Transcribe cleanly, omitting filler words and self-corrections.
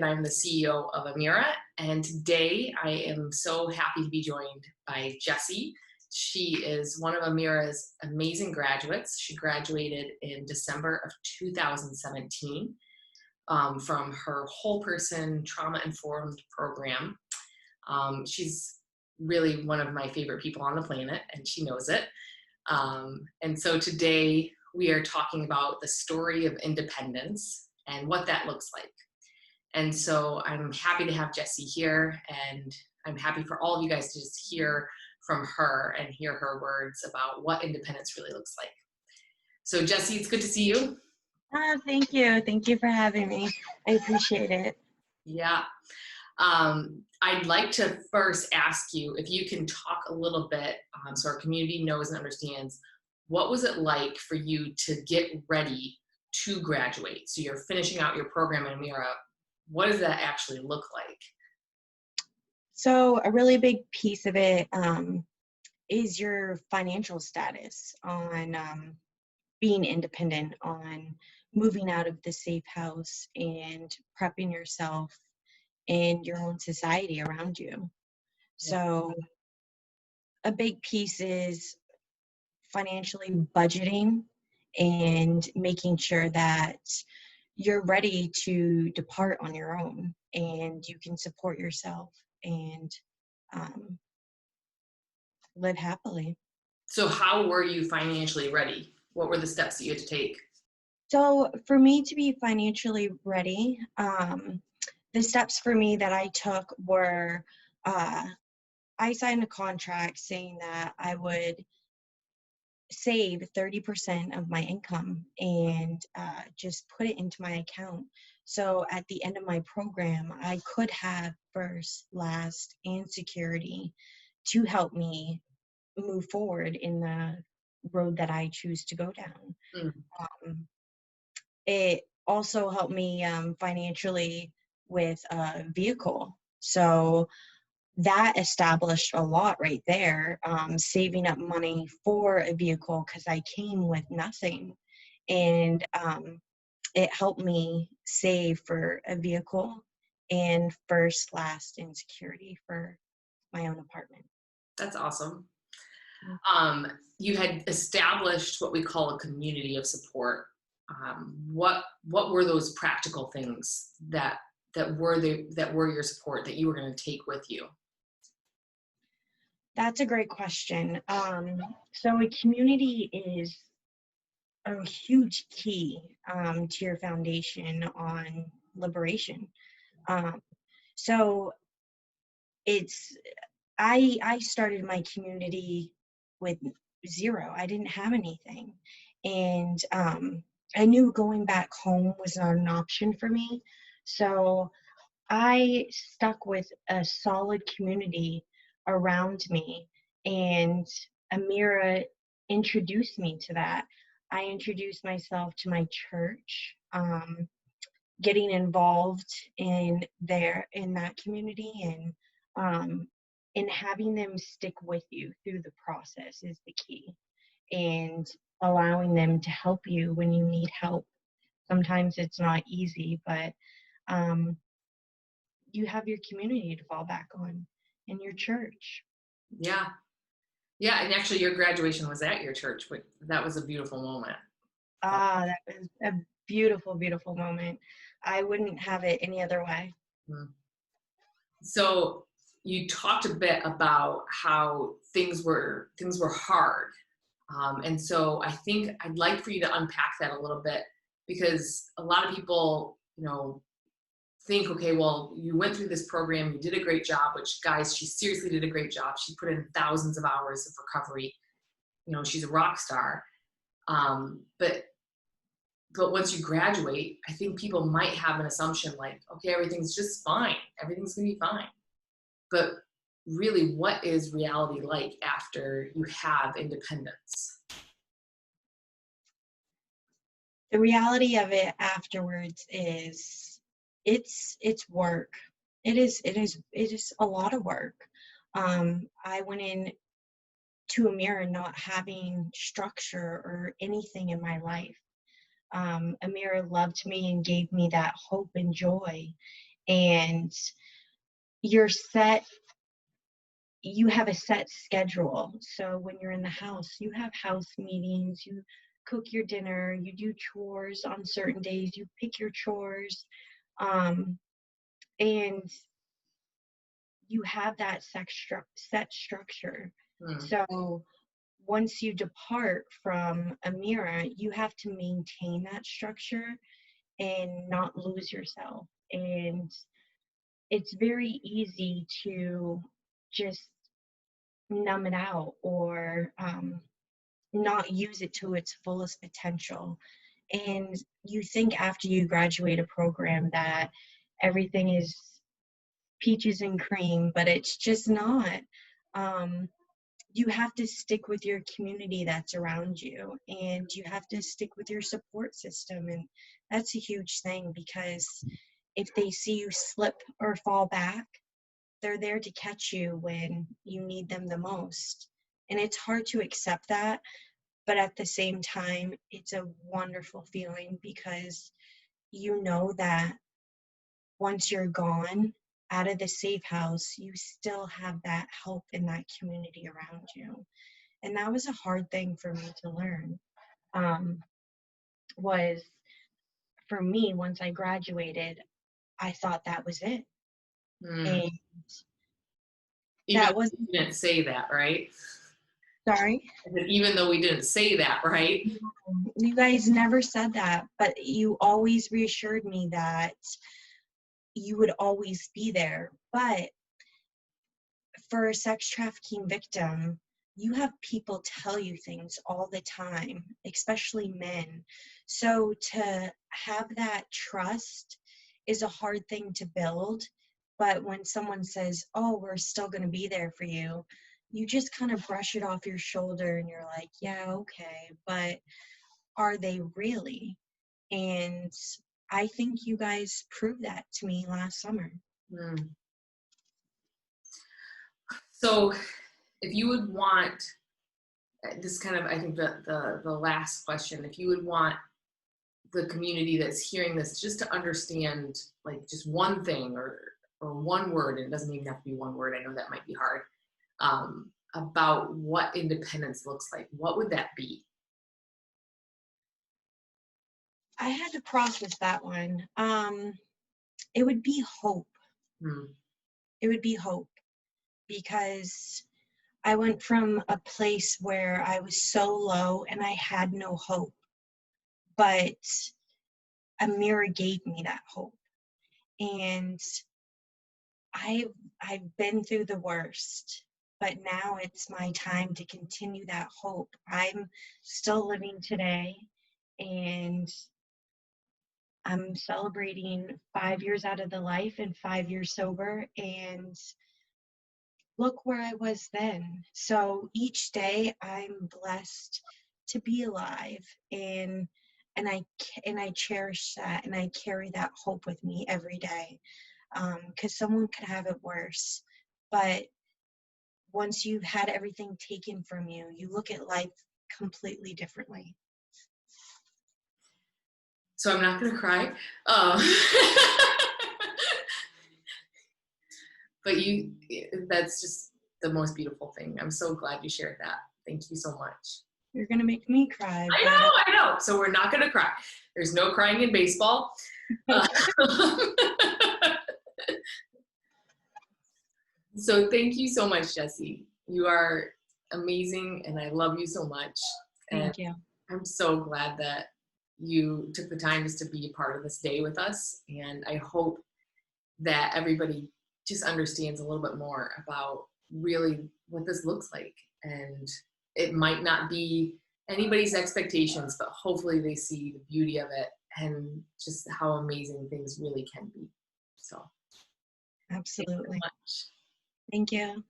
and I'm the CEO of Amira. And today I am so happy to be joined by Jessie. She is one of Amira's amazing graduates. She graduated in December of 2017 from her whole person trauma informed program. She's really one of my favorite people on the planet, and she knows it. And so today we are talking about the story of independence and what that looks like. And so I'm happy to have Jessie here, and I'm happy for all of you guys to just hear from her and hear her words about what independence really looks like. So Jessie, it's good to see you. Thank you. Thank you for having me. I appreciate it. Yeah. I'd like to first ask you if you can talk a little bit so our community knows and understands, what was it like for you to get ready to graduate? So you're finishing out your program in Amira. What does that actually look like? So a really big piece of it is your financial status on being independent, on moving out of the safe house and prepping yourself in your own society around you. So a big piece is financially budgeting and making sure that you're ready to depart on your own and you can support yourself and live happily. So how were you financially ready? What were the steps that you had to take? So for me to be financially ready, the steps for me that I took were I signed a contract saying that I would save 30% of my income and just put it into my account. So at the end of my program, I could have first, last, and security to help me move forward in the road that I choose to go down. Um, it also helped me financially with a vehicle. So that established a lot right there, saving up money for a vehicle because I came with nothing. And it helped me save for a vehicle and first, last, and security for my own apartment. That's awesome. You had established what we call a community of support. What were those practical things that were your support that you were going to take with you? That's a great question. So a community is a huge key to your foundation on liberation. So it's I started my community with zero. I didn't have anything, and I knew going back home was not an option for me. So I stuck with a solid community around me, and Amira introduced me to that. I introduced myself to my church, getting involved in that community, and in having them stick with you through the process is the key, and allowing them to help you when you need help. Sometimes it's not easy, but you have your community to fall back on in your church. Yeah. And actually your graduation was at your church, but that was a beautiful moment. That was a beautiful, beautiful moment. I wouldn't have it any other way. So you talked a bit about how things were hard. And so I think I'd like for you to unpack that a little bit, because a lot of people, think, okay, well, you went through this program, you did a great job, which, guys, she seriously did a great job. She put in thousands of hours of recovery. She's a rock star. But once you graduate, I think people might have an assumption like, okay, everything's just fine. Everything's gonna be fine. But really, what is reality like after you have independence? The reality of it afterwards is it's work. It is a lot of work. I went in to Amira not having structure or anything in my life. Amira loved me and gave me that hope and joy. and you're set you have a set schedule. So when you're in the house, you have house meetings, you cook your dinner, you do chores on certain days, you pick your chores, um, and you have that set structure. Mm, So once you depart from Amira, you have to maintain that structure and not lose yourself. And it's very easy to just numb it out or not use it to its fullest potential. And you think after you graduate a program that everything is peaches and cream, but it's just not. Um, you have to stick with your community that's around you, and you have to stick with your support system. And that's a huge thing, because if they see you slip or fall back, they're there to catch you when you need them the most. And it's hard to accept that, but at the same time, it's a wonderful feeling, because you know that once you're gone out of the safe house, you still have that help in that community around you. And that was a hard thing for me to learn. Um, was for me, once I graduated, I thought that was it. mm. And Even that though was, we didn't say that, right? sorry, I said, even though we didn't say that, right? you guys never said that, but you always reassured me that you would always be there. But for a sex trafficking victim, you have people tell you things all the time, especially men. So to have that trust is a hard thing to build. But when someone says, "Oh, we're still going to be there for you," you just kind of brush it off your shoulder and you're like, "Yeah, okay." But are they really? And I think you guys proved that to me last summer. Mm. So if you would want, this kind of, I think the last question, if you would want the community that's hearing this just to understand like just one thing or one word, and it doesn't even have to be one word, I know that might be hard, about what independence looks like, what would that be? I had to process that one. It would be hope. Hmm. It would be hope, because I went from a place where I was so low and I had no hope, but Amira gave me that hope. And I've been through the worst, but now it's my time to continue that hope. I'm still living today, and I'm celebrating 5 years out of the life and 5 years sober, and look where I was then. So each day I'm blessed to be alive, and I cherish that, and I carry that hope with me every day, because someone could have it worse. But once you've had everything taken from you, you look at life completely differently. So I'm not going to cry. Um, but that's just the most beautiful thing. I'm so glad you shared that. Thank you so much. You're gonna make me cry, I but know, I know. So we're not going to cry. There's no crying in baseball. Uh, so thank you so much, Jessie. You are amazing, and I love you so much. And thank you. I'm so glad that you took the time just to be a part of this day with us. And I hope that everybody just understands a little bit more about really what this looks like. And it might not be anybody's expectations, but hopefully they see the beauty of it and just how amazing things really can be. So thank you so Absolutely. much. Thank you.